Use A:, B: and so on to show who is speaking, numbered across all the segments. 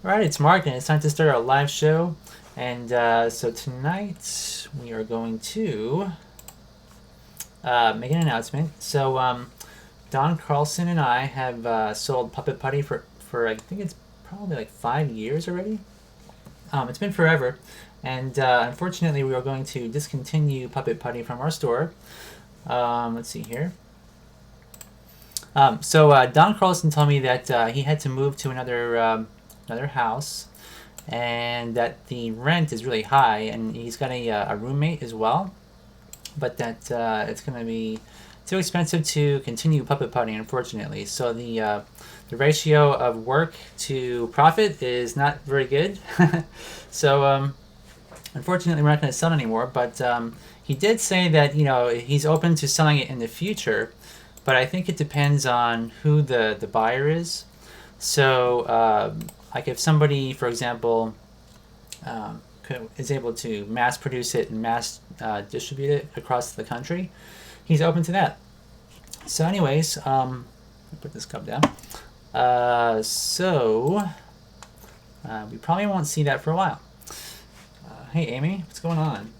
A: All right, it's Mark, and it's time to start our live show. And so tonight we are going to make an announcement. Don Carlson and I have sold Puppet Putty for I think it's probably like 5 years already. It's been forever, and unfortunately we are going to discontinue Puppet Putty from our store. Let's see here. Don Carlson told me that he had to move to another house, and that the rent is really high, and he's got a roommate as well, but that it's going to be too expensive to continue puppet putting, unfortunately. So the ratio of work to profit is not very good. so unfortunately, we're not going to sell it anymore. But he did say that he's open to selling it in the future, but I think it depends on who the buyer is. So like if somebody, for example, is able to mass produce it and mass distribute it across the country, he's open to that. So anyways, put this cup down. We probably won't see that for a while. Hey Amy, what's going on?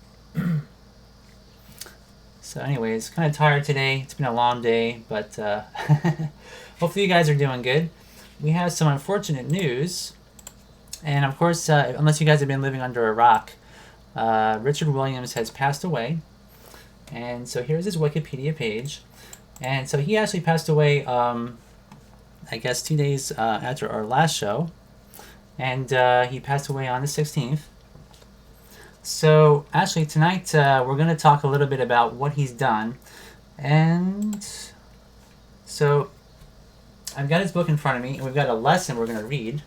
A: So anyways, kind of tired today. It's been a long day, but hopefully you guys are doing good. We have some unfortunate news. And of course, unless you guys have been living under a rock, Richard Williams has passed away. And so here's his Wikipedia page. And so he actually passed away, I guess, 2 days after our last show. And he passed away on the 16th. So actually tonight we're going to talk a little bit about what he's done. And so I've got his book in front of me, and we've got a lesson we're going to read.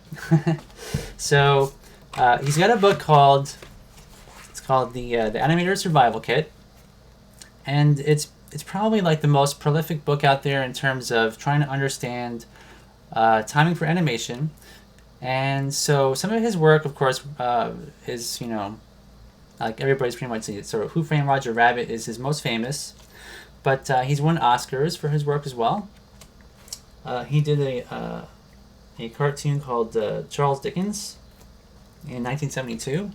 A: So he's got a book called the Animators Survival Kit, and it's probably like the most prolific book out there in terms of trying to understand timing for animation. And so some of his work, of course, is like everybody's pretty much seen. So Who Framed Roger Rabbit is his most famous, but he's won Oscars for his work as well. He did a cartoon called Charles Dickens in 1972,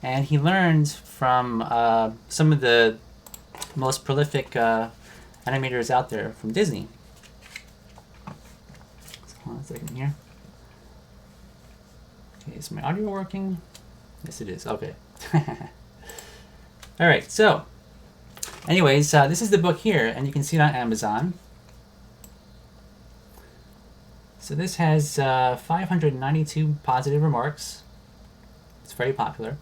A: and he learned from some of the most prolific animators out there from Disney. So hold on a second here. Okay, is my audio working? Yes, it is. Okay. All right. So, anyways, this is the book here, and you can see it on Amazon. So this has 592 positive remarks. It's very popular.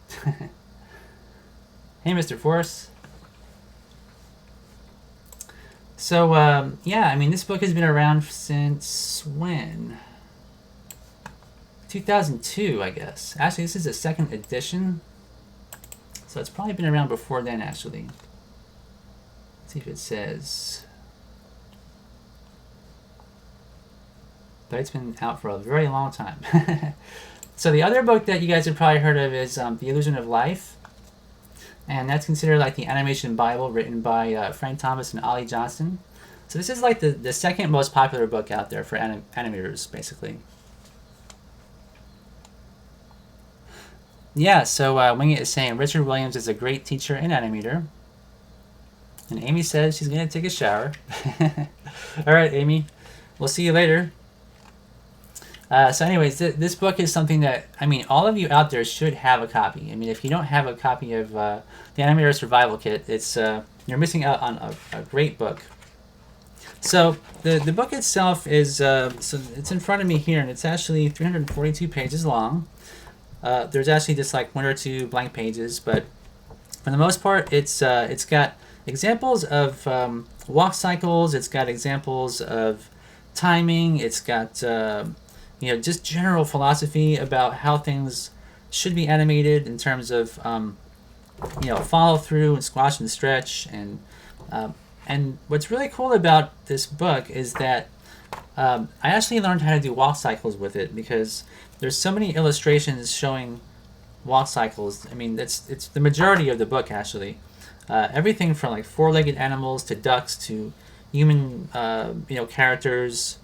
A: Hey, Mr. Force. So, yeah, I mean, this book has been around since when? 2002, I guess. Actually, this is the second edition. So it's probably been around before then, actually. Let's see if it says. But it's been out for a very long time. So the other book that you guys have probably heard of is The Illusion of Life. And that's considered like the animation Bible, written by Frank Thomas and Ollie Johnston. So this is like the second most popular book out there for animators, basically. Yeah, so Wingit is saying Richard Williams is a great teacher and animator. And Amy says she's going to take a shower. All right, Amy. We'll see you later. So anyways, this book is something that, I mean, all of you out there should have a copy. I mean, if you don't have a copy of the Animators Survival Kit, it's you're missing out on a great book. So the book itself is, so it's in front of me here, and it's actually 342 pages long. There's actually just like one or two blank pages, but for the most part, it's got examples of walk cycles. It's got examples of timing. It's got just general philosophy about how things should be animated in terms of follow through and squash and stretch. And what's really cool about this book is that I actually learned how to do walk cycles with it, because there's so many illustrations showing walk cycles. I mean, it's the majority of the book, actually. Everything from like four-legged animals to ducks to human characters,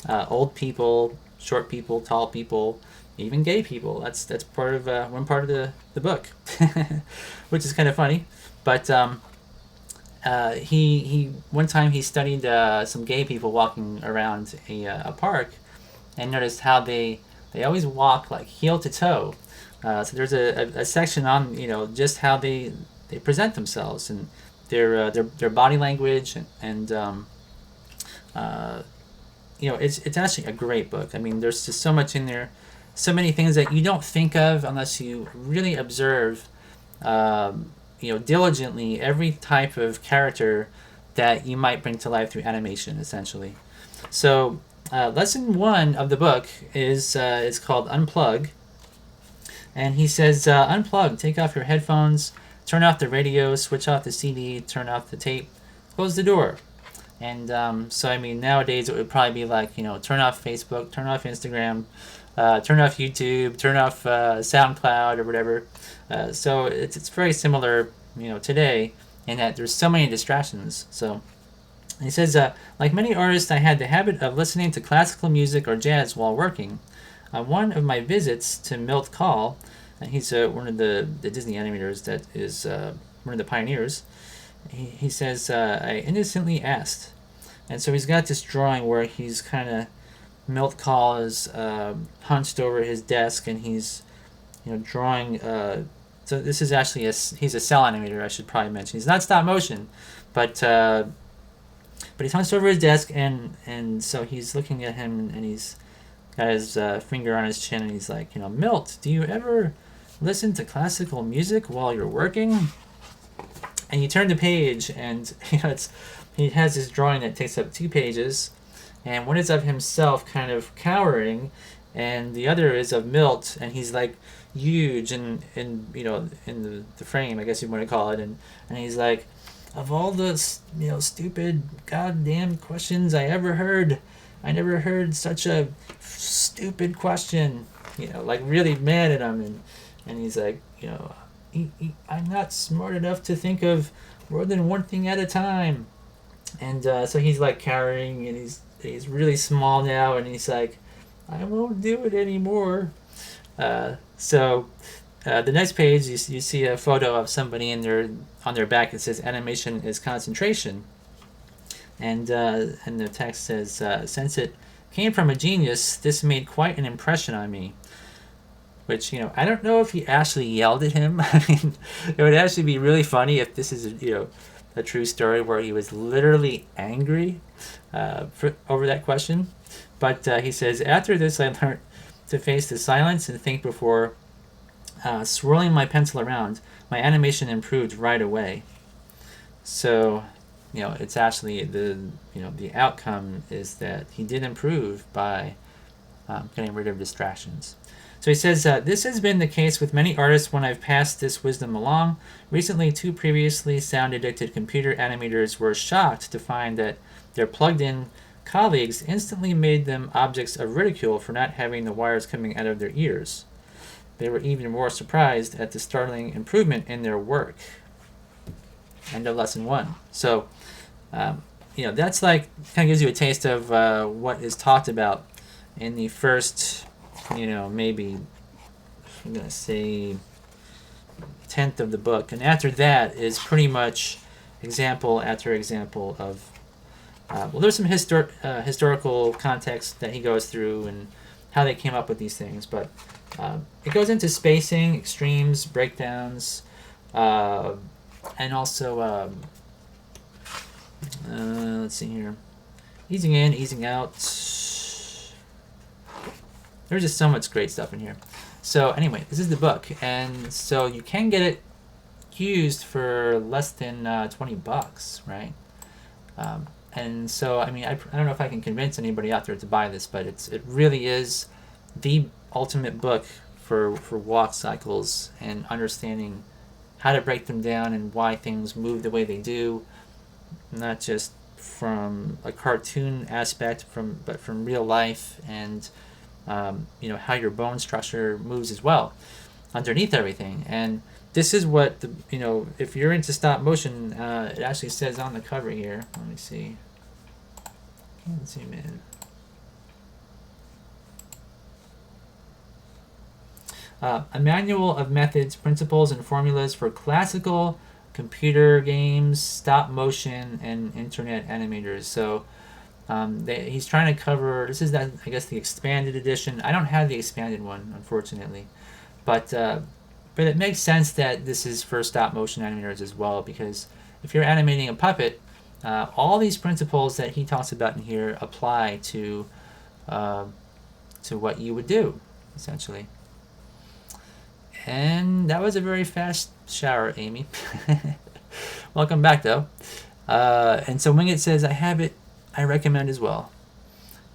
A: old people, short people, tall people, even gay people. That's part of one part of the book, which is kind of funny. But he one time he studied some gay people walking around a park, and noticed how they always walk like heel to toe. So there's a section on just how they present themselves and their body language and it's actually a great book. I mean, there's just so much in there, so many things that you don't think of unless you really observe, diligently every type of character that you might bring to life through animation, essentially. So, lesson 1 of the book is called Unplug, and he says, unplug, take off your headphones, turn off the radio, switch off the CD, turn off the tape, close the door. And so, I mean, nowadays it would probably be like, turn off Facebook, turn off Instagram, turn off YouTube, turn off SoundCloud or whatever. So it's very similar, today, in that there's so many distractions. So he says, like many artists, I had the habit of listening to classical music or jazz while working. One of my visits to Milt Kahl, and he's one of the Disney animators that is one of the pioneers. He says, I innocently asked. And so he's got this drawing where he's kind of, Milt Kahl is hunched over his desk, and he's, drawing. So this is actually he's a cell animator, I should probably mention. He's not stop motion, but he's hunched over his desk, and so he's looking at him, and he's got his finger on his chin, and he's like, Milt, do you ever listen to classical music while you're working? And you turn the page, and he has this drawing that takes up 2 pages, and one is of himself kind of cowering, and the other is of Milt, and he's like huge in the frame, I guess you want to call it, and he's like, of all the stupid goddamn questions I ever heard, I never heard such a stupid question, like really mad at him, and he's like, I'm not smart enough to think of more than one thing at a time. And so he's like cowering, and he's really small now, and he's like, I won't do it anymore. So the next page, you see a photo of somebody on their back. It says animation is concentration. And the text says, since it came from a genius, this made quite an impression on me. Which, I don't know if he actually yelled at him. I mean, it would actually be really funny if this is, a true story where he was literally angry over that question. But he says, after this, I learned to face the silence and think before swirling my pencil around. My animation improved right away. So, it's actually the outcome is that he did improve by getting rid of distractions. So he says, this has been the case with many artists when I've passed this wisdom along. Recently, 2 previously sound-addicted computer animators were shocked to find that their plugged-in colleagues instantly made them objects of ridicule for not having the wires coming out of their ears. They were even more surprised at the startling improvement in their work. End of lesson 1. So, that's like, kind of gives you a taste of what is talked about in the first, maybe, I'm going to say 10th of the book. And after that is pretty much example after example of, there's some historical context that he goes through and how they came up with these things. But it goes into spacing, extremes, breakdowns, and also, let's see here, easing in, easing out. There's just so much great stuff in here. So anyway, this is the book, and so you can get it used for less than $20, right? And so, I mean, I don't know if I can convince anybody out there to buy this, but it really is the ultimate book for walk cycles and understanding how to break them down and why things move the way they do, not just from a cartoon aspect, but from real life, and how your bone structure moves as well underneath everything. And this is what if you're into stop motion, it actually says on the cover here. Let me see. Can't zoom in. A manual of methods, principles, and formulas for classical computer games, stop motion, and internet animators. So he's trying to cover. This is that, I guess, the expanded edition. I don't have the expanded one, unfortunately, but it makes sense that this is for stop motion animators as well, because if you're animating a puppet, all these principles that he talks about in here apply to what you would do, essentially. And that was a very fast shower, Amy. Welcome back, though. And so Wingit says, I have it. I recommend as well.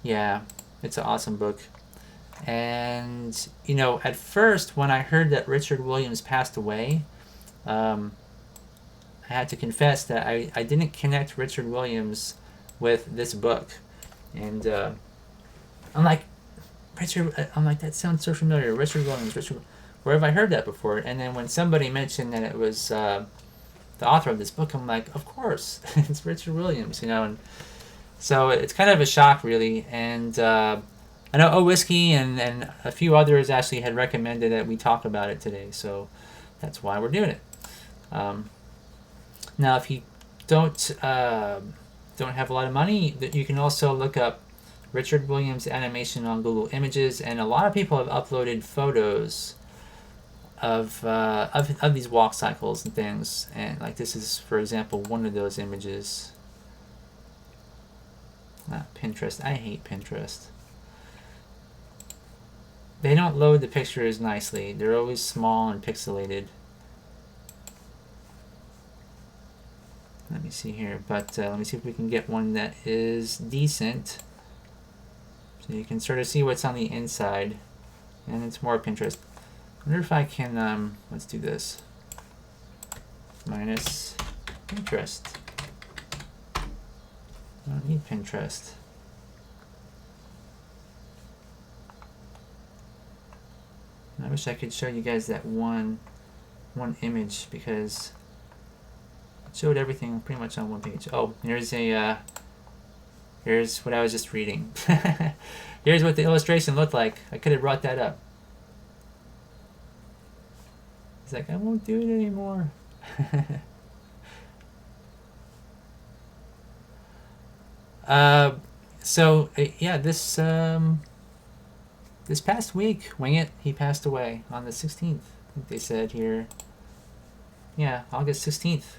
A: Yeah, it's an awesome book. And, you know, at first, when I heard that Richard Williams passed away, I had to confess that I didn't connect Richard Williams with this book. And I'm like, that sounds so familiar. Richard Williams, where have I heard that before? And then when somebody mentioned that it was the author of this book, I'm like, of course, it's Richard Williams, you know. And so it's kind of a shock, really. And I know O Whiskey and a few others actually had recommended that we talk about it today, so that's why we're doing it. Now, if you don't have a lot of money, you can also look up Richard Williams animation on Google Images, and a lot of people have uploaded photos of these walk cycles and things. And like this is, for example, one of those images. Pinterest. I hate Pinterest. They don't load the pictures nicely. They're always small and pixelated. Let me see here, but let me see if we can get one that is decent. So you can sort of see what's on the inside. And it's more Pinterest. I wonder if I can, let's do this. Minus Pinterest. I don't need Pinterest. I wish I could show you guys that one image, because it showed everything pretty much on one page. Oh, here's here's what I was just reading. Here's what the illustration looked like. I could have brought that up. He's like, I won't do it anymore. Yeah, this past week, Wingit, he passed away on the 16th. I think they said here. Yeah, August 16th.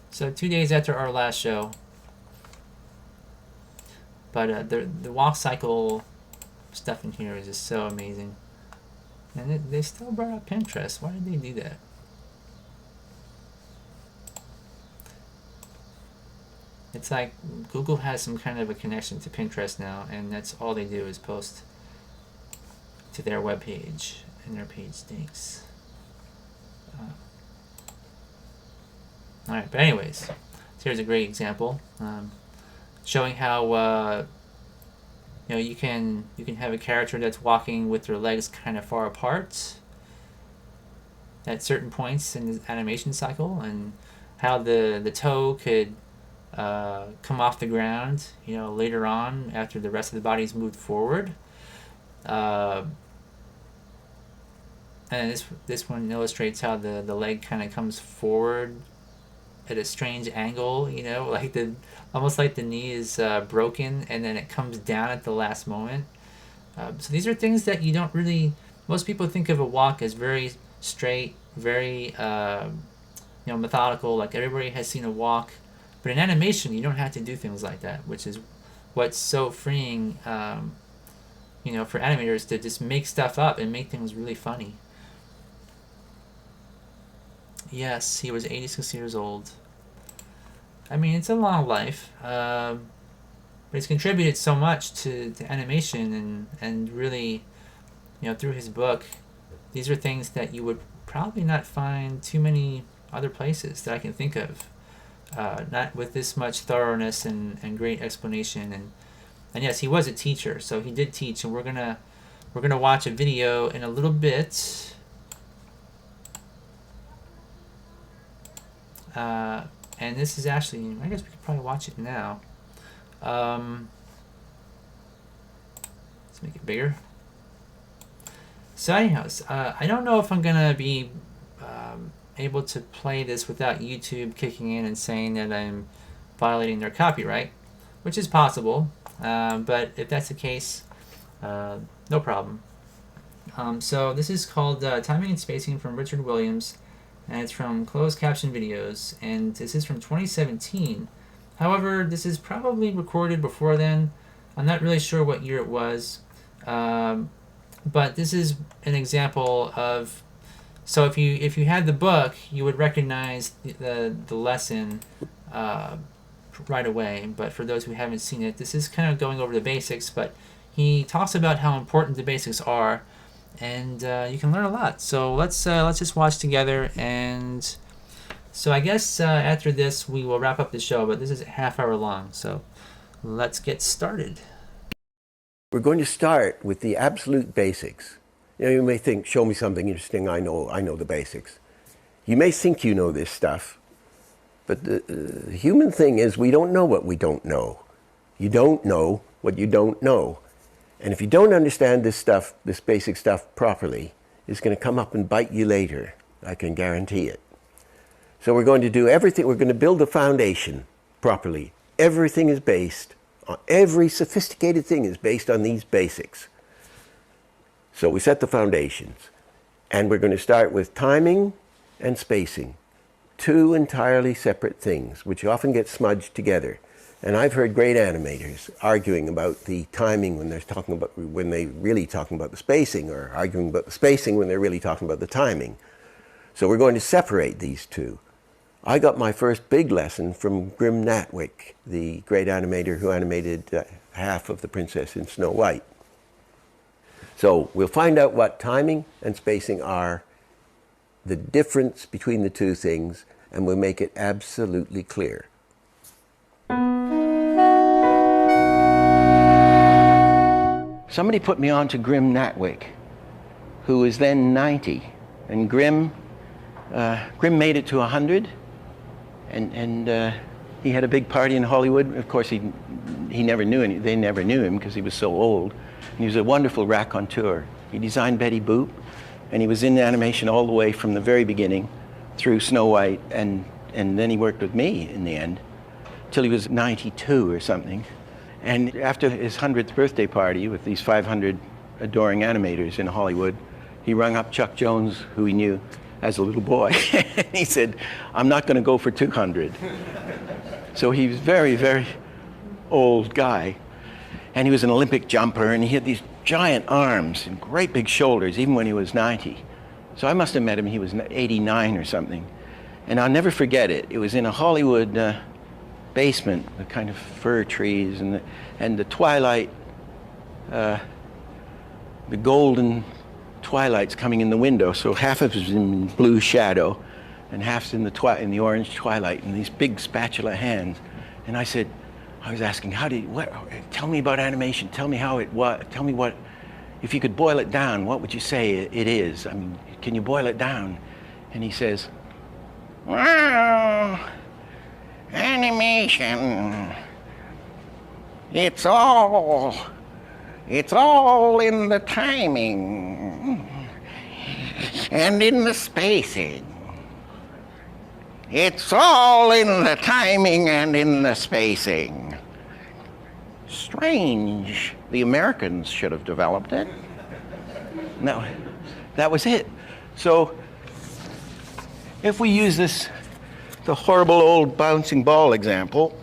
A: So 2 days after our last show. But the walk cycle stuff in here is just so amazing. And they still brought up Pinterest. Why did they do that? It's like Google has some kind of a connection to Pinterest now, and that's all they do is post to their webpage, and their page stinks. Alright, but anyways, so here's a great example showing how you can have a character that's walking with their legs kind of far apart at certain points in the animation cycle, and how the toe could come off the ground, later on after the rest of the body's moved forward. And this one illustrates how the leg kind of comes forward at a strange angle, like almost like the knee is broken, and then it comes down at the last moment. So these are things that you don't really. Most people think of a walk as very straight, very methodical. Like everybody has seen a walk, but in animation you don't have to do things like that, which is what's so freeing. For animators to just make stuff up and make things really funny. Yes, he was 86 years old. I mean, it's a long life, but he's contributed so much to animation, and really, through his book, these are things that you would probably not find too many other places that I can think of. Not with this much thoroughness and great explanation, and yes, he was a teacher, so he did teach, and we're gonna watch a video in a little bit. And this is actually, I guess we could probably watch it now. Let's make it bigger. So anyhow, I don't know if I'm gonna be able to play this without YouTube kicking in and saying that I'm violating their copyright, which is possible. But if that's the case, no problem. So this is called Timing and Spacing from Richard Williams, and it's from Closed Caption Videos, and this is from 2017. However, this is probably recorded before then. I'm not really sure what year it was, but this is an example of. So if you had the book, you would recognize the lesson right away. But for those who haven't seen it, this is kind of going over the basics. But he talks about how important the basics are, and you can learn a lot. So let's just watch together. And so I guess after this we will wrap up the show. But this is a half-hour long, so let's get started.
B: We're going to start with the absolute basics. You may think, show me something interesting. I know the basics. You may think you know this stuff, but the human thing is we don't know what we don't know. You don't know what you don't know. And if you don't understand this stuff, this basic stuff properly, it's going to come up and bite you later. I can guarantee it. So we're going to do everything. We're going to build the foundation properly. Everything is based on, every sophisticated thing is based on these basics. So we set the foundations, and we're going to start with timing and spacing, two entirely separate things, which often get smudged together. And I've heard great animators arguing about the timing when they're really talking about the spacing, or arguing about the spacing when they're really talking about the timing. So we're going to separate these two. I got my first big lesson from Grim Natwick, the great animator who animated half of The Princess in Snow White. So we'll find out what timing and spacing are, the difference between the two things, and we'll make it absolutely clear. Somebody put me on to Grim Natwick, who was then 90. And Grim made it to 100, and he had a big party in Hollywood. Of course, he never knew they never knew him because he was so old. He was a wonderful raconteur. He designed Betty Boop, and he was in animation all the way from the very beginning through Snow White, and then he worked with me in the end, till he was 92 or something. And after his 100th birthday party with these 500 adoring animators in Hollywood, he rung up Chuck Jones, who he knew as a little boy. He said, "I'm not going to go for 200. So he was a very, very old guy. And he was an Olympic jumper, and he had these giant arms and great big shoulders, even when he was 90. So I must have met him, he was 89 or something. And I'll never forget it. It was in a Hollywood basement with kind of fir trees, and the twilight, the golden twilight's coming in the window. So half of it is in blue shadow, and half's in the orange twilight, and these big spatula hands. And I was asking, tell me about animation, tell me how it was, tell me what, if you could boil it down, what would you say it is? I mean, can you boil it down? And he says, well, animation, it's all in the timing and in the spacing. It's all in the timing and in the spacing. Strange. The Americans should have developed it. No, that was it. So if we use the horrible old bouncing ball example,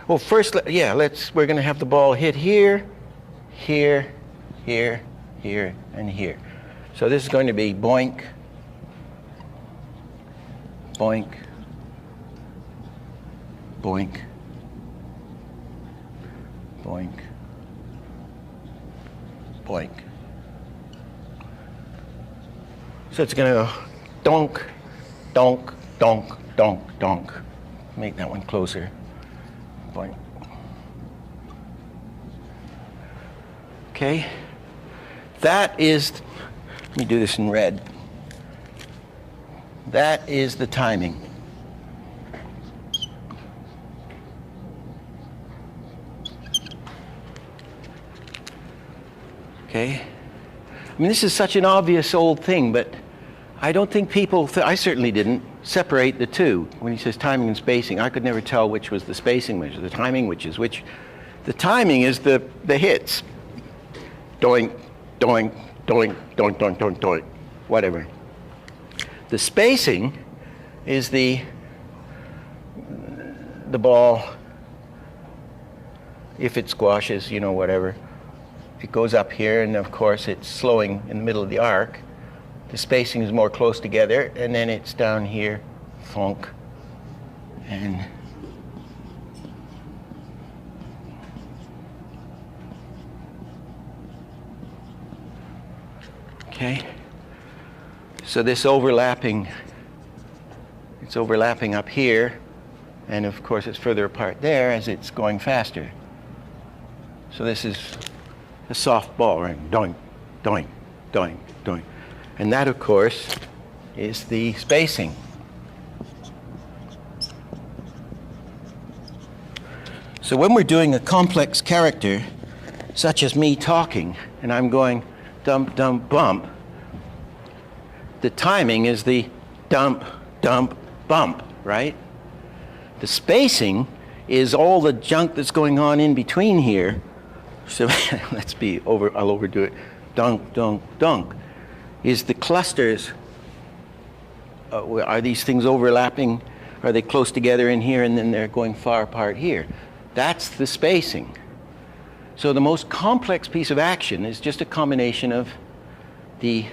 B: well, first, we're going to have the ball hit here, here, here, here, and here. So this is going to be boink, boink, boink, boink, boink. So it's going to go donk, donk, donk, donk, donk. Make that one closer. Boink. Okay. That is, let me do this in red. That is the timing. Okay? I mean, this is such an obvious old thing, but I don't think people, I certainly didn't, separate the two. When he says timing and spacing, I could never tell which was the spacing, which was the timing, which is which. The timing is the hits. Doink, doink, doink, doink, doink, doink, doink, whatever. The spacing is the ball, if it squashes, you know, whatever. It goes up here, and of course it's slowing in the middle of the arc. The spacing is more close together, and then it's down here, thunk, and okay. So this overlapping, it's overlapping up here, and of course it's further apart there as it's going faster. So this is a soft ball, right? Doink, doink, doink, doink. And that, of course, is the spacing. So when we're doing a complex character, such as me talking, and I'm going dump, dump, bump, the timing is the dump, dump, bump, right? The spacing is all the junk that's going on in between here. So I'll overdo it. Dunk, dunk, dunk. Is the clusters, are these things overlapping? Are they close together in here and then they're going far apart here? That's the spacing. So the most complex piece of action is just a combination of the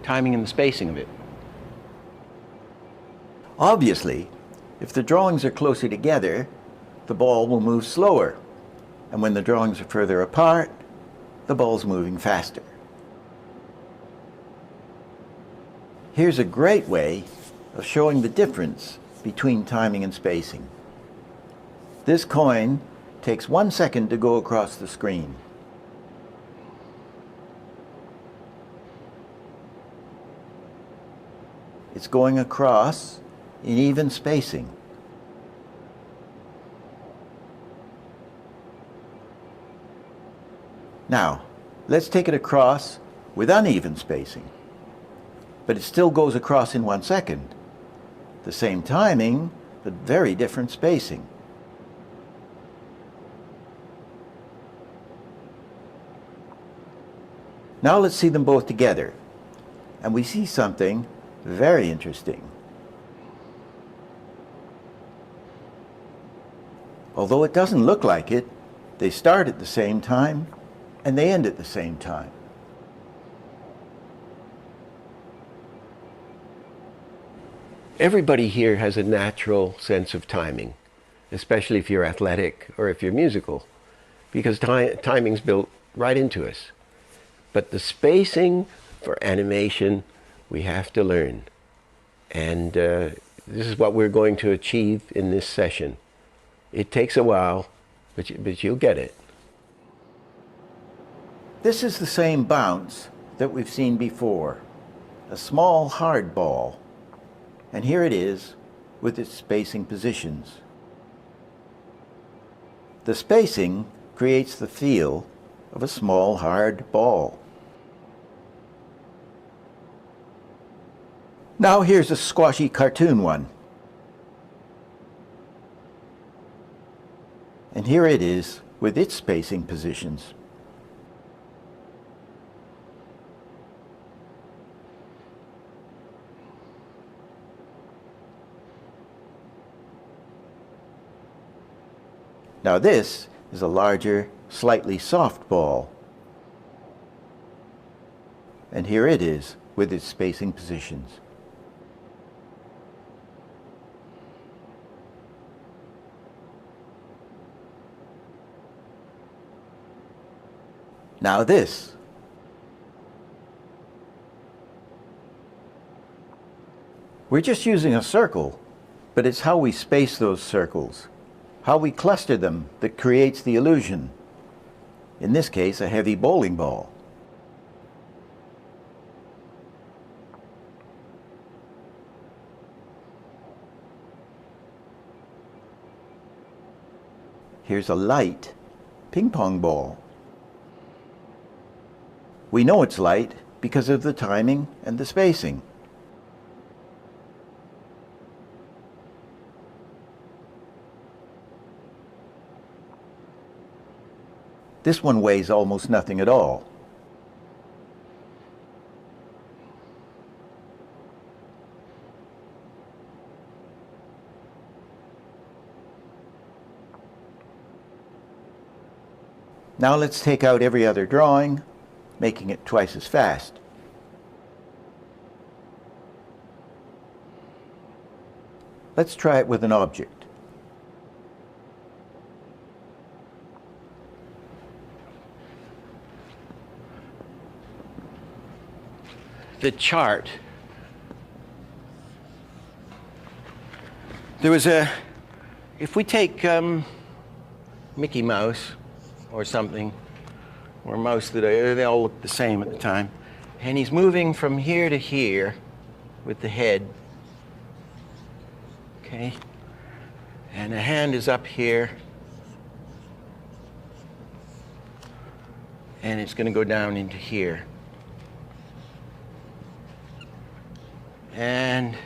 B: timing and the spacing of it.
C: Obviously, if the drawings are closer together, the ball will move slower. And when the drawings are further apart, the ball's moving faster. Here's a great way of showing the difference between timing and spacing. This coin takes 1 second to go across the screen. It's going across in even spacing. Now, let's take it across with uneven spacing. But it still goes across in 1 second. The same timing, but very different spacing. Now let's see them both together. And we see something very interesting. Although it doesn't look like it, they start at the same time and they end at the same time.
B: Everybody here has a natural sense of timing, especially if you're athletic or if you're musical, because timing's built right into us. But the spacing for animation, we have to learn. And this is what we're going to achieve in this session. It takes a while, but you'll get it.
C: This is the same bounce that we've seen before, a small hard ball. And here it is with its spacing positions. The spacing creates the feel of a small hard ball. Now here's a squashy cartoon one. And here it is with its spacing positions. Now this is a larger, slightly soft ball. And here it is with its spacing positions. Now this. We're just using a circle, but it's how we space those circles, how we cluster them that creates the illusion. In this case, a heavy bowling ball. Here's a light ping pong ball. We know it's light because of the timing and the spacing. This one weighs almost nothing at all. Now let's take out every other drawing, making it twice as fast. Let's try it with an object.
B: The chart. There was if we take Mickey Mouse or something, or mouse that they all look the same at the time, and he's moving from here to here with the head, okay, and the hand is up here, and it's going to go down into here. And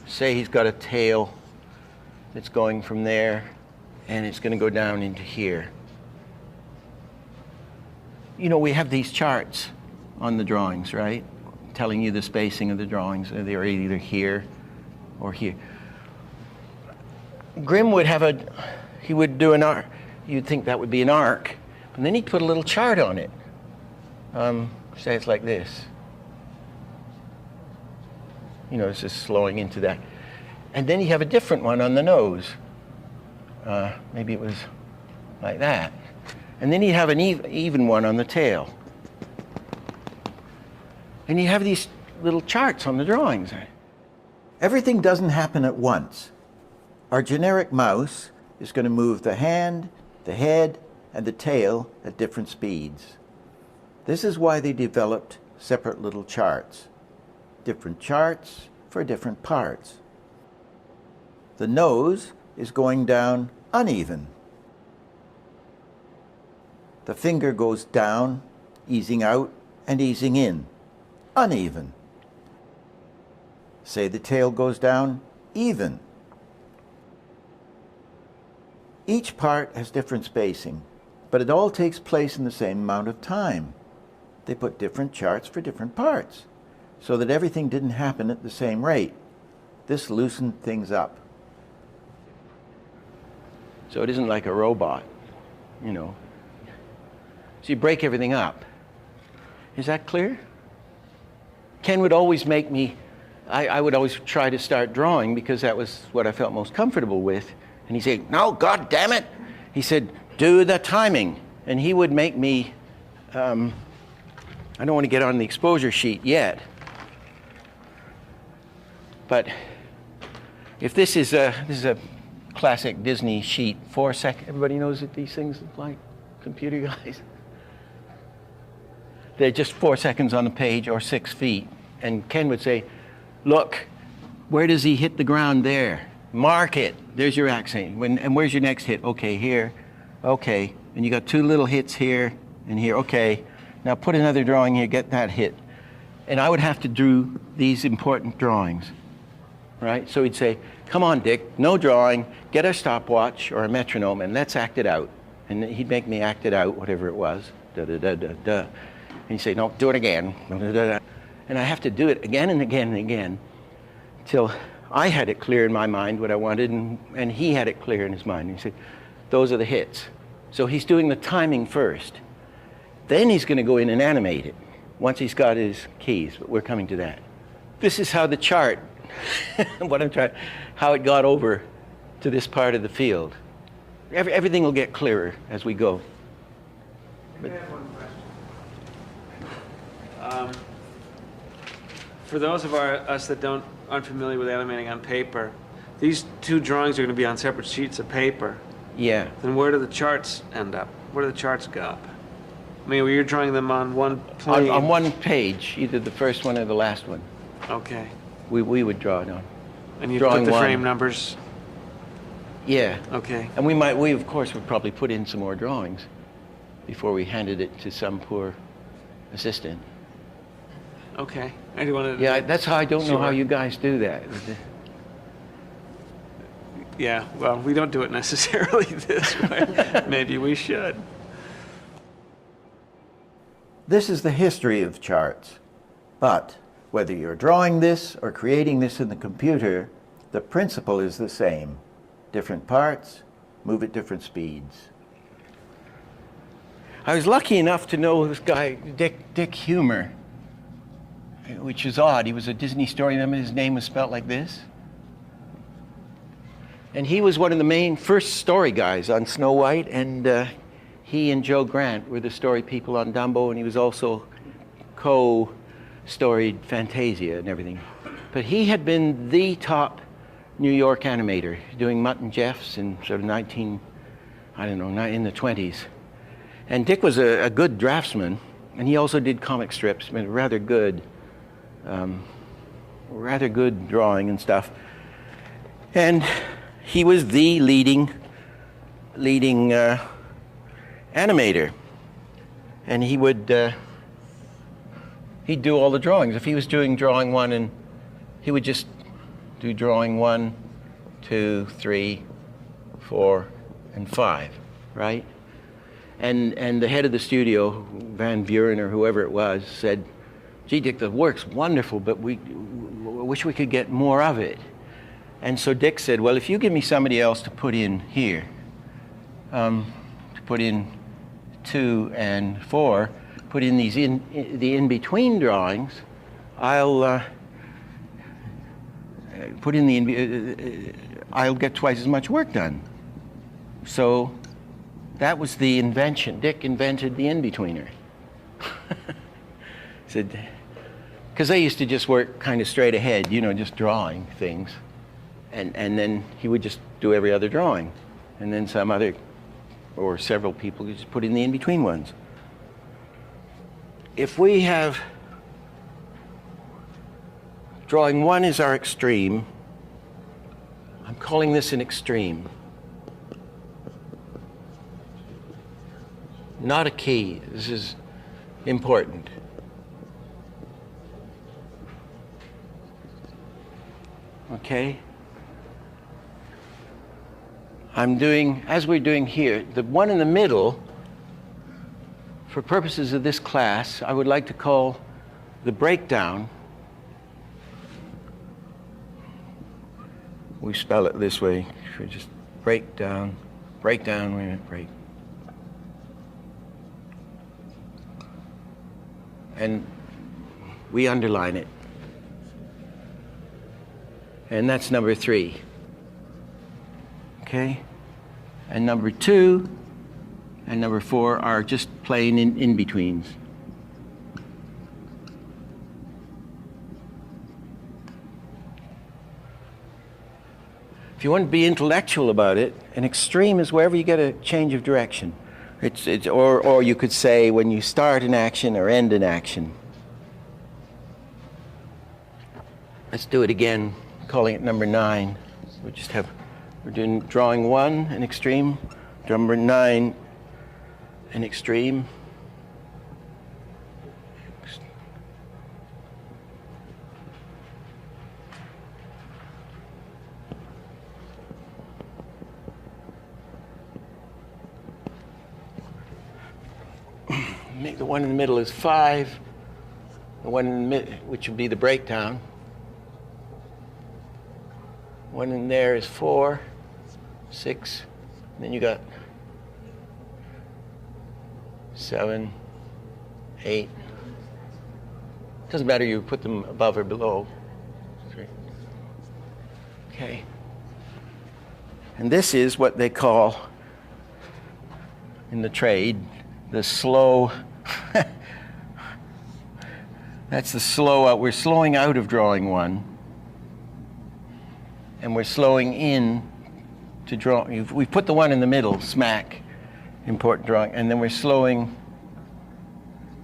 B: say he's got a tail that's going from there, and it's going to go down into here. You know, we have these charts on the drawings, right? Telling you the spacing of the drawings. They're either here or here. Grimm would have he would do an arc. You'd think that would be an arc. And then he'd put a little chart on it. Say it's like this. You know, it's just slowing into that. And then you have a different one on the nose. Maybe it was like that. And then you have an even one on the tail. And you have these little charts on the drawings.
C: Everything doesn't happen at once. Our generic mouse is going to move the hand, the head, and the tail at different speeds. This is why they developed separate little charts. Different charts for different parts. The nose is going down uneven. The finger goes down, easing out and easing in, uneven. Say the tail goes down, even. Each part has different spacing, but it all takes place in the same amount of time. They put different charts for different parts, so that everything didn't happen at the same rate. This loosened things up.
B: So it isn't like a robot, you know. So you break everything up. Is that clear? Ken would always make me, I would always try to start drawing because that was what I felt most comfortable with. And he'd say, no, God damn it. He said, do the timing. And he would make me, I don't want to get on the exposure sheet yet. But if this is a classic Disney sheet, 4 seconds. Everybody knows what these things look like, computer guys. They're just 4 seconds on the page or 6 feet. And Ken would say, look, where does he hit the ground there? Mark it. There's your accent. And where's your next hit? Okay, here. Okay. And you got 2 little hits here and here. Okay. Now put another drawing here, get that hit. And I would have to do these important drawings, right? So he'd say, come on, Dick, no drawing, get a stopwatch or a metronome and let's act it out. And he'd make me act it out, whatever it was. Da-da-da-da-da. And he'd say, no, do it again. Da-da-da-da. And I have to do it again and again and again till I had it clear in my mind what I wanted and he had it clear in his mind. And he said, those are the hits. So he's doing the timing first. Then he's going to go in and animate it once he's got his keys, but we're coming to that. This is how the chart, how it got over to this part of the field. Everything will get clearer as we go.
D: I have one question. For those of us that aren't familiar with animating on paper, these 2 drawings are going to be on separate sheets of paper.
B: Yeah.
D: Then where do the charts end up? Where do the charts go up? I mean, you're drawing them on one plane.
B: On one page, either the first one or the last one.
D: Okay.
B: We would draw it on.
D: And you
B: Drawing
D: put the
B: one.
D: frame numbers?
B: Yeah.
D: Okay.
B: And we of course would probably put in some more drawings. before we handed it to some poor assistant.
D: Okay. I do want to.
B: Yeah, that's how I don't know how
D: Sure.
B: you guys do that.
D: Yeah, well, we don't do it necessarily this way. Maybe we should.
C: This is the history of charts. But whether you're drawing this or creating this in the computer, the principle is the same. Different parts, move at different speeds.
B: I was lucky enough to know this guy, Dick Humer, which is odd. He was a Disney story member. His name was spelled like this. And he was one of the main first story guys on Snow White, and he and Joe Grant were the story people on Dumbo, and he was also co-storied Fantasia and everything. But he had been the top New York animator, doing Mutt and Jeffs in sort of in the 20s. And Dick was a good draftsman, and he also did comic strips, but rather good drawing and stuff. And he was the leading animator, and he'd do all the drawings. If he was doing drawing one, and he would just do drawing 1, 2, 3, 4, and 5, right? And the head of the studio, Van Buren or whoever it was, said, "Gee, Dick, the work's wonderful, but we wish we could get more of it." And so Dick said, "Well, if you give me somebody else to put in here, to put in 2 and 4, put in the in-between drawings, I'll I'll get twice as much work done." So that was the invention. Dick invented the in-betweener. Said, because they used to just work kind of straight ahead, just drawing things. And then he would just do every other drawing. And then some other, or several people could just put in the in-between ones. If we have, drawing 1 is our extreme. I'm calling this an extreme. Not a key. This is important. Okay? I'm doing, as we're doing here, the one in the middle, for purposes of this class, I would like to call the breakdown. We spell it this way. We just breakdown, wait a minute, break. And we underline it. And that's number 3. Okay? And number 2 and number 4 are just plain in-betweens. If you want to be intellectual about it, an extreme is wherever you get a change of direction. Or you could say when you start an action or end an action. Let's do it again, calling it number 9. We're doing drawing 1, an extreme, number 9, an extreme. Make the one in the middle is 5, the one in the middle, which would be the breakdown. One in there is 4, 6, and then you got 7, 8. Doesn't matter you put them above or below. 3. Okay. And this is what they call in the trade the slow. That's the slow out. We're slowing out of drawing 1. And we're slowing in to draw. We put the 1 in the middle, smack, important drawing, and then we're slowing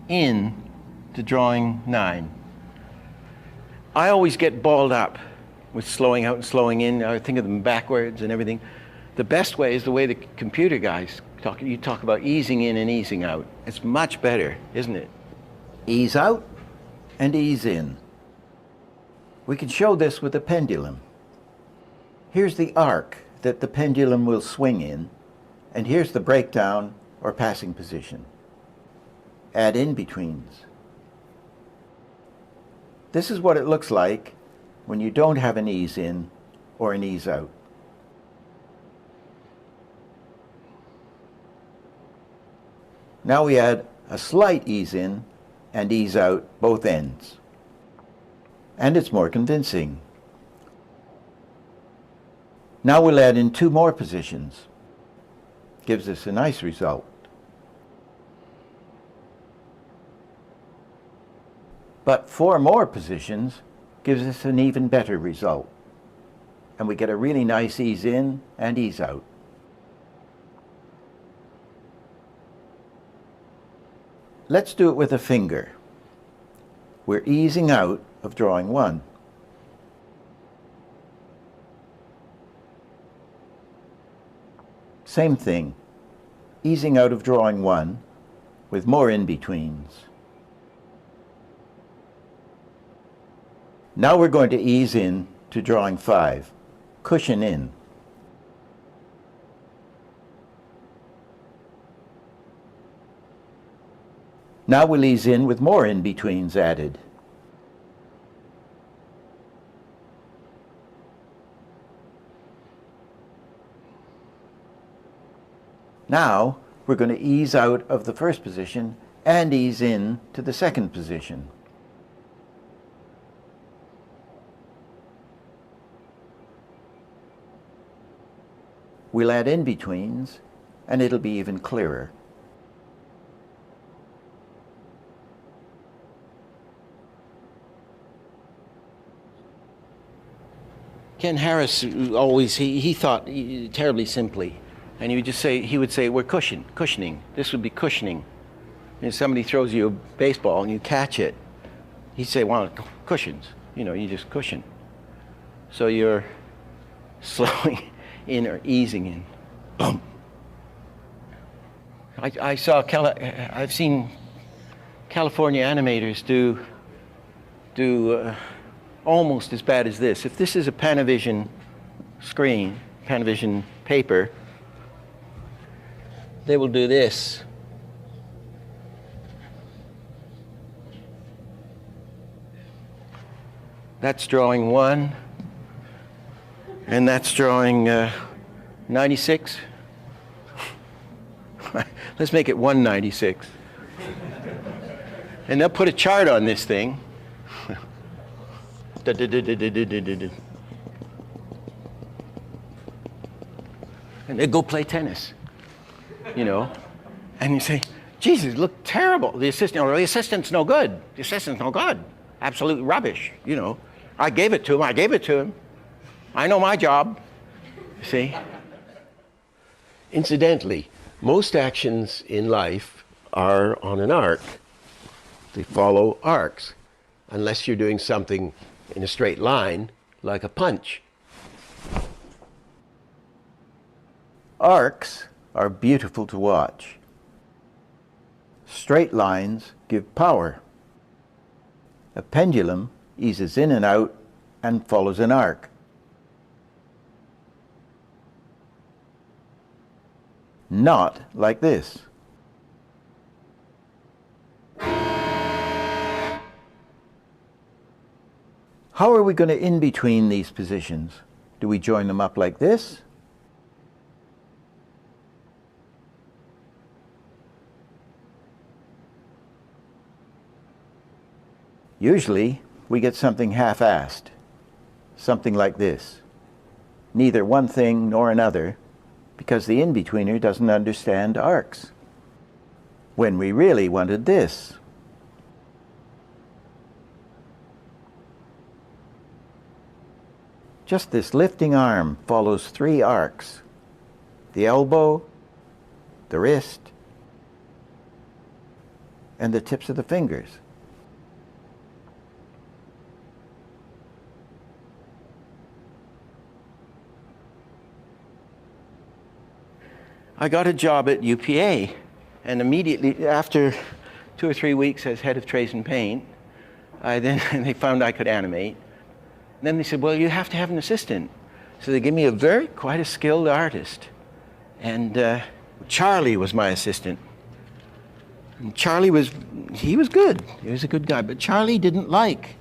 B: in to drawing 9. I always get balled up with slowing out and slowing in. I think of them backwards and everything. The best way is the way the computer guys You talk about easing in and easing out. It's much better, isn't it?
C: Ease out and ease in. We can show this with a pendulum. Here's the arc that the pendulum will swing in, and here's the breakdown or passing position. Add in-betweens. This is what it looks like when you don't have an ease in or an ease out. Now we add a slight ease in and ease out both ends. And it's more convincing. Now we'll add in 2 more positions. Gives us a nice result. But 4 more positions gives us an even better result. And we get a really nice ease in and ease out. Let's do it with a finger. We're easing out of drawing 1. Same thing, easing out of drawing 1 with more in-betweens. Now we're going to ease in to drawing 5, cushion in. Now we'll ease in with more in-betweens added. Now we're going to ease out of the first position and ease in to the second position. We'll add in-betweens and it'll be even clearer.
B: Ken Harris always, he thought terribly simply. And he would say, we're cushioning. This would be cushioning. And if somebody throws you a baseball and you catch it, he'd say, well, cushions. You just cushion. So you're slowing in or easing in. Boom. I've seen California animators do almost as bad as this. If this is a Panavision screen, Panavision paper, they will do this. That's drawing 1, and that's drawing 96. Let's make it 196. And they'll put a chart on this thing. And they go play tennis, And you say, Jesus, look terrible. The assistant's no good. The assistant's no good. Absolute rubbish, I gave it to him. I know my job. See? Incidentally, most actions in life are on an arc. They follow arcs, unless you're doing something in a straight line, like a punch.
C: Arcs are beautiful to watch. Straight lines give power. A pendulum eases in and out and follows an arc. Not like this. How are we going to in-between these positions? Do we join them up like this? Usually, we get something half-assed, something like this. Neither one thing nor another, because the in-betweener doesn't understand arcs. When we really wanted this. Just this lifting arm follows 3 arcs. The elbow, the wrist, and the tips of the fingers.
B: I got a job at UPA, and immediately after 2 or 3 weeks as head of trace and paint, they found I could animate. And then they said, well, you have to have an assistant. So they gave me quite a skilled artist. And Charlie was my assistant. And Charlie was good. He was a good guy. But Charlie didn't like.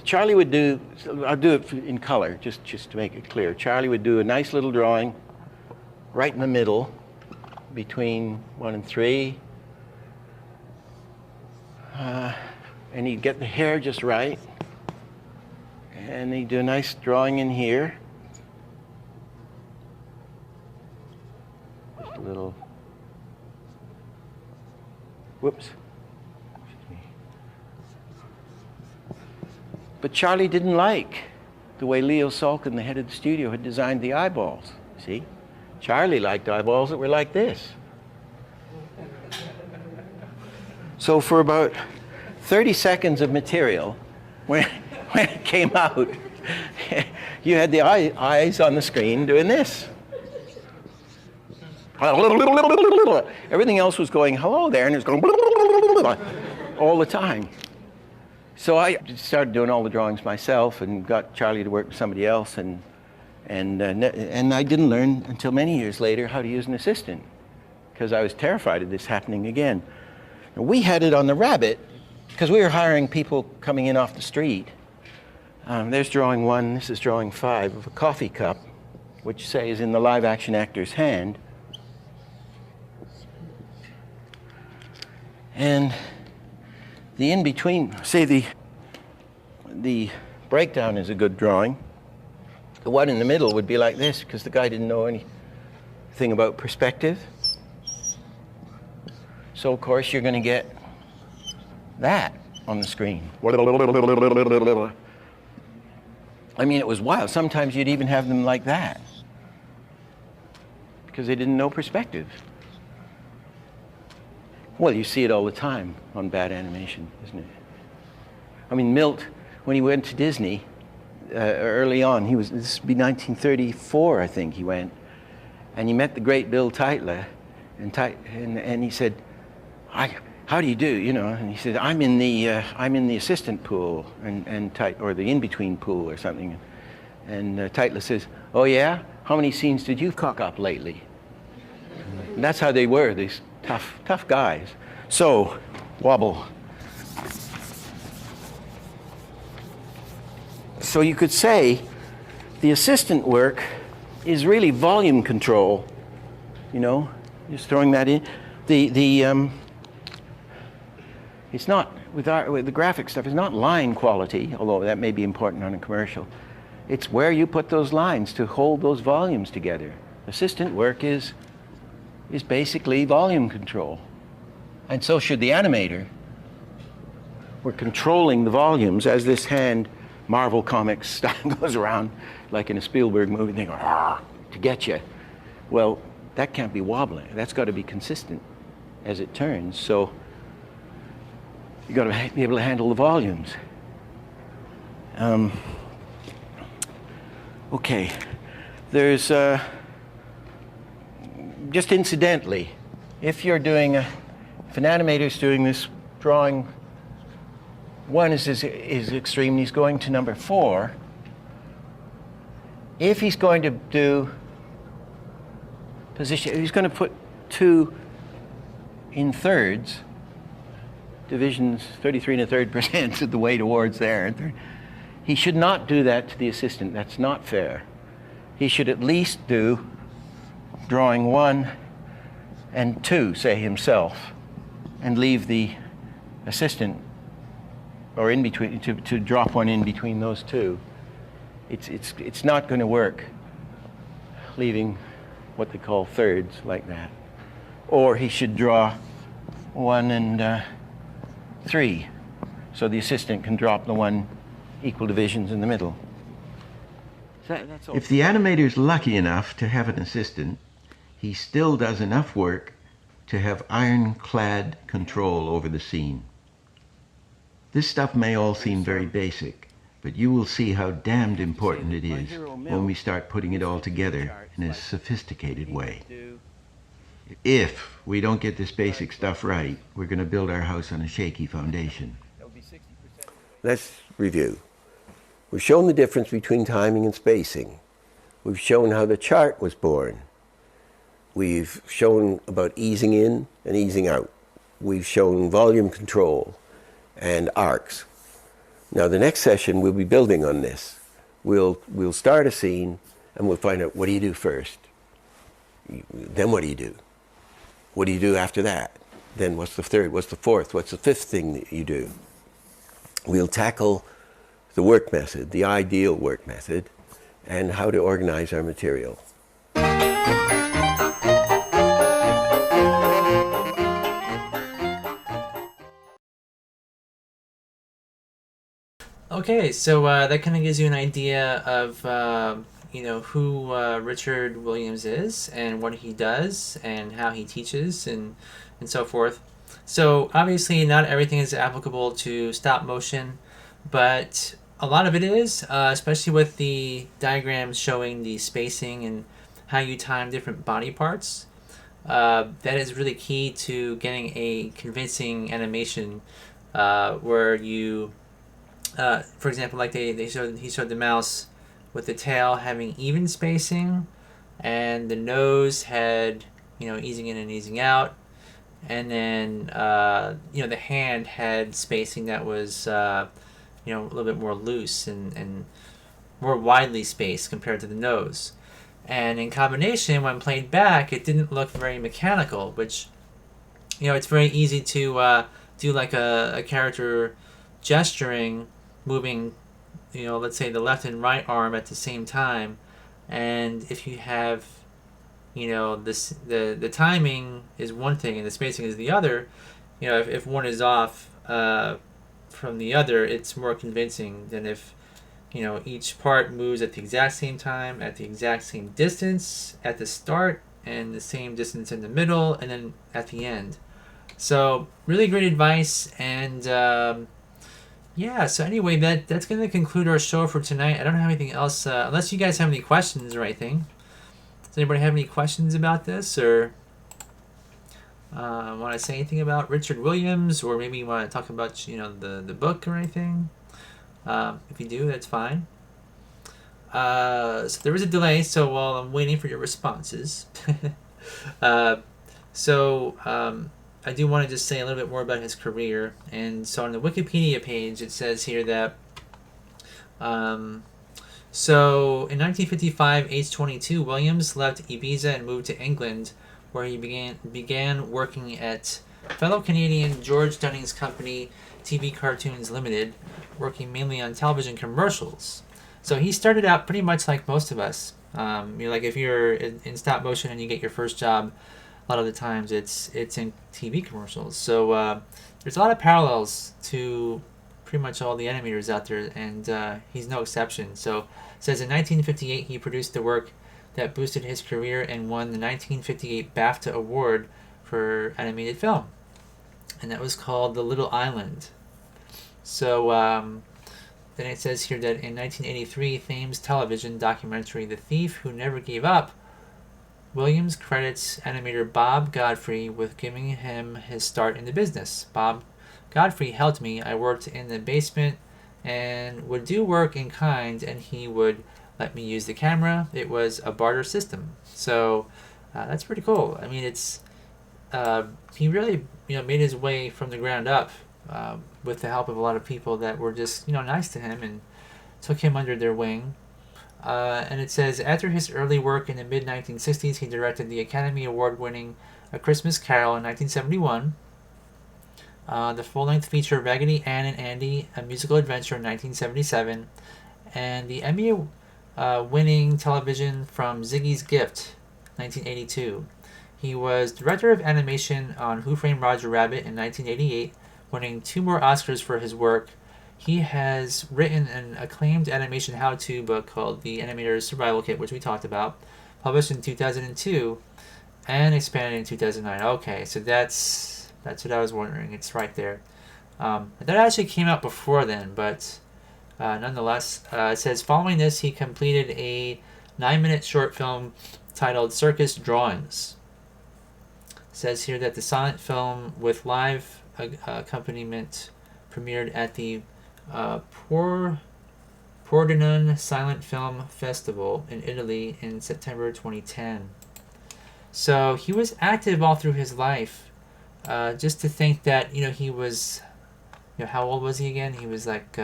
B: Charlie would do, I'll do it in color, just to make it clear. Charlie would do a nice little drawing right in the middle, between 1 and 3. And he'd get the hair just right. And he'd do a nice drawing in here. Just a little, whoops. But Charlie didn't like the way Leo Salkin, the head of the studio, had designed the eyeballs. See? Charlie liked eyeballs that were like this. So for about 30 seconds of material, when it came out, you had the eyes on the screen doing this. Everything else was going, hello there, and it was going all the time. So I started doing all the drawings myself and got Charlie to work with somebody else, and I didn't learn until many years later how to use an assistant, because I was terrified of this happening again. And we had it on the Rabbit, because we were hiring people coming in off the street. There's drawing 1, this is drawing 5 of a coffee cup, which say is in the live action actor's hand. And the in-between, say the breakdown is a good drawing. The one in the middle would be like this, because the guy didn't know anything about perspective. So of course you're going to get that on the screen. I mean, it was wild. Sometimes you'd even have them like that, because they didn't know perspective. Well, you see it all the time on bad animation, isn't it? I mean, Milt, when he went to Disney early on, this would be 1934, I think he went, and he met the great Bill Teitler, and he said, how do you do, you know? And he said, I'm in the assistant pool, or the in-between pool or something. And Teitler says, oh yeah? How many scenes did you cock up lately? And that's how they were, these tough guys. So, wobble. So you could say the assistant work is really volume control, you know, just throwing that in. It's not, with the graphic stuff, it's not line quality, although that may be important on a commercial. It's where you put those lines to hold those volumes together. Assistant work is basically volume control. And so should the animator. We're controlling the volumes as this hand, Marvel Comics style, goes around like in a Spielberg movie, they go, to get you. Well, that can't be wobbling. That's got to be consistent as it turns. So you've got to be able to handle the volumes. Okay, there's, just incidentally, if you're doing, if an animator's doing this drawing, 1 is extreme, and he's going to number 4. If he's going to do position, he's going to put 2 in thirds, divisions 33 1/3% of the way towards there. He should not do that to the assistant. That's not fair. He should at least do drawing 1 and 2, say himself, and leave the assistant, or in between, to drop 1 in between those 2. It's not going to work leaving what they call thirds like that. Or he should draw 1 and 3, so the assistant can drop the 1 equal divisions in the middle. That's all. If the animator's lucky enough to have an assistant, he still does enough work to have ironclad control over the scene. This stuff may all seem very basic, But you will see how damned important it is when we start putting it all together in a sophisticated way. If we don't get this basic stuff right, we're going to build our house on a shaky foundation.
E: Let's review. We've shown the difference between timing and spacing. We've shown how the chart was born. We've shown about easing in and easing out. We've shown volume control and arcs. Now the next session we'll be building on this. We'll start a scene and we'll find out, what do you do first? Then what do you do? What do you do after that? Then what's the third? What's the fourth? What's the fifth thing that you do? We'll tackle the work method, the ideal work method, and how to organize our material.
A: Okay, so that kind of gives you an idea of who Richard Williams is and what he does and how he teaches and so forth. So obviously not everything is applicable to stop motion, but a lot of it is, especially with the diagrams showing the spacing and how you time different body parts. That is really key to getting a convincing animation where you, for example, like he showed the mouse with the tail having even spacing, and the nose had easing in and easing out, and then the hand had spacing that was a little bit more loose and more widely spaced compared to the nose. And in combination, when played back, it didn't look very mechanical, which it's very easy to do like a character gesturing, moving let's say the left and right arm at the same time, and if you have this the timing is one thing and the spacing is the other, if one is off from the other, it's more convincing than if each part moves at the exact same time, at the exact same distance at the start, and the same distance in the middle, and then at the end. So really great advice. And yeah, so anyway, that's going to conclude our show for tonight. I don't have anything else, unless you guys have any questions or anything. Does anybody have any questions about this, or want to say anything about Richard Williams, or maybe you want to talk about the book or anything? If you do, that's fine. So there was a delay, so while I'm waiting for your responses, I do want to just say a little bit more about his career. And so on the Wikipedia page, it says here that so in 1955, age 22, Williams left Ibiza and moved to England, where he began working at fellow Canadian George Dunning's company, TV Cartoons Limited, working mainly on television commercials. So he started out pretty much like most of us. Like if you're in stop motion and you get your first job, a lot of the times it's in TV commercials. So there's a lot of parallels to pretty much all the animators out there, and he's no exception. So it says in 1958 he produced the work that boosted his career and won the 1958 BAFTA Award for animated film, and that was called The Little Island. So then it says here that in 1983, Thames Television documentary The Thief Who Never Gave Up, Williams credits animator Bob Godfrey with giving him his start in the business. Bob Godfrey helped me. I worked in the basement and would do work in kind, and he would let me use the camera. It was a barter system. So that's pretty cool. I mean, it's he really made his way from the ground up with the help of a lot of people that were just nice to him and took him under their wing. And it says, after his early work in the mid-1960s, he directed the Academy Award-winning A Christmas Carol in 1971, the full-length feature Raggedy Ann and Andy, A Musical Adventure in 1977, and the Emmy-winning television From Ziggy's Gift, 1982. He was director of animation on Who Framed Roger Rabbit in 1988, winning 2 more Oscars for his work. He has written an acclaimed animation how-to book called The Animators Survival Kit, which we talked about, published in 2002 and expanded in 2009. Okay, so that's what I was wondering. It's right there. That actually came out before then, but Nonetheless, it says following this, he completed a 9-minute short film titled Circus Drawings. It says here that the silent film with live accompaniment premiered at the Pordenone Silent Film Festival in Italy in September 2010. So he was active all through his life. Just to think that, he was, how old was he again? He was like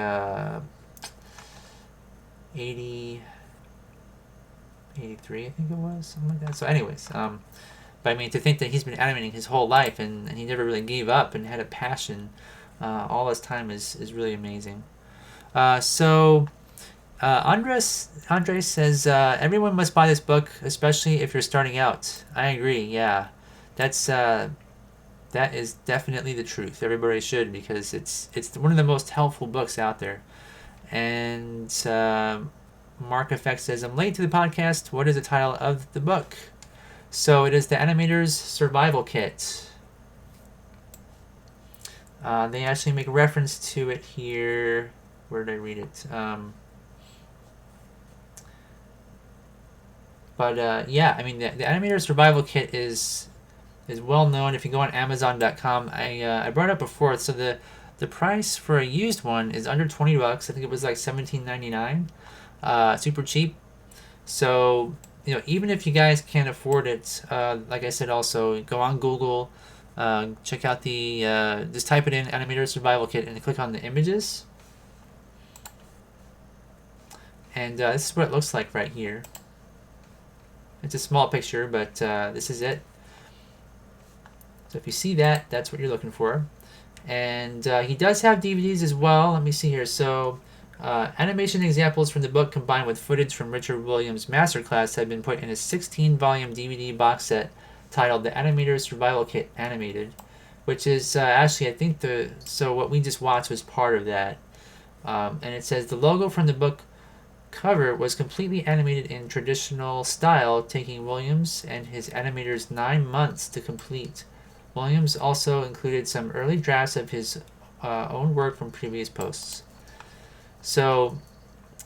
A: 80, 83, I think it was, something like that. So anyways, but I mean, to think that he's been animating his whole life and he never really gave up and had a passion all his time is really amazing. Andres says, everyone must buy this book, especially if you're starting out. I agree, yeah. That is definitely the truth. Everybody should, because it's one of the most helpful books out there. And Mark Effect says, I'm late to the podcast. What is the title of the book? So it is the Animators Survival Kit. They actually make reference to it here. Where did I read it? Yeah, I mean, the Animator Survival Kit is well known. If you go on Amazon.com, I brought it up before. So the price for a used one is under $20. I think it was like $17.99. Super cheap. So even if you guys can't afford it, like I said, also go on Google, check out the just type it in Animator Survival Kit and click on the images. And this is what it looks like right here. It's a small picture, but this is it. So if you see that, that's what you're looking for. And he does have DVDs as well. Let me see here. So animation examples from the book combined with footage from Richard Williams' masterclass have been put in a 16-volume DVD box set titled The Animators Survival Kit Animated, which is actually, I think, so what we just watched was part of that. And it says the logo from the book cover was completely animated in traditional style, taking Williams and his animators 9 months to complete. Williams also included some early drafts of his own work from previous posts. So,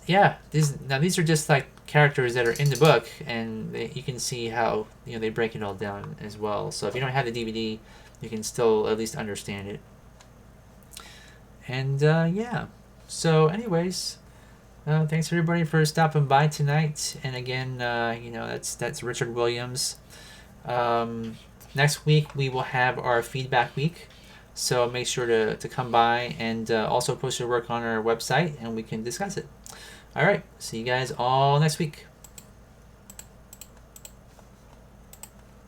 A: yeah, these are just like characters that are in the book, and you can see how they break it all down as well. So if you don't have the DVD, you can still at least understand it. And yeah, so anyways. Thanks everybody for stopping by tonight. And again, that's Richard Williams. Next week we will have our feedback week, so make sure to come by and also post your work on our website and we can discuss it. All right, see you guys all next week.